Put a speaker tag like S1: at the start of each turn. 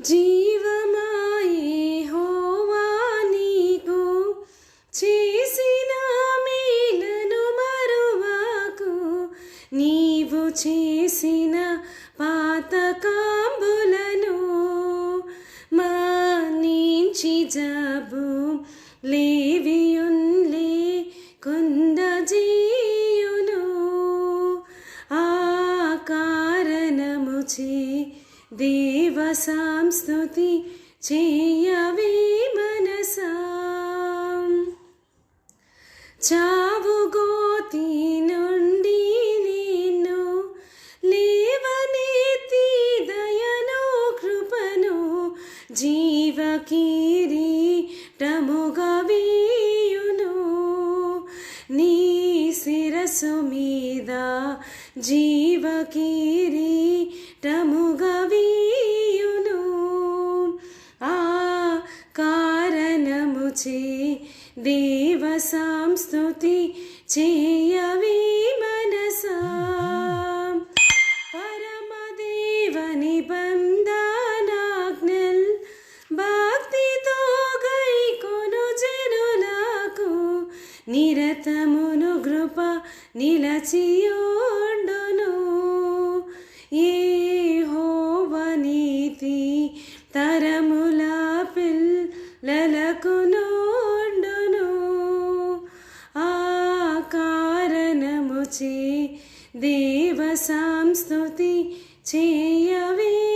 S1: జీవమాయే యెహోవా నీకు చేసిన మేలను మరువకు, నీవు చేసిన పాతకాంబులను మానించి జబు లేవియున్లే కొందజేయును. ఆ కారణముచే దేవ సంస్తుతి చేయవే మనసా. చావు గోతి నుండి నిన్ను లేవనెత్తి దయను కృపను జీవ కిరీటముగా వేయును. నీ శిరస్సు మీద జీవ కిరీటముగా వేయును. ఆ కారణముచే దేవ సంస్తుతి చేయవే మనసా. పరమదేవ నిబంధనాజ్ఞల్ భక్తితో గైకొను జనులకు నిరతమును కృప నిలచియుండును. యెహోవా నీతి తరముల పిల్లలకు నుండును. ఆ కారణముచే దేవ సంస్తుతి చేయవే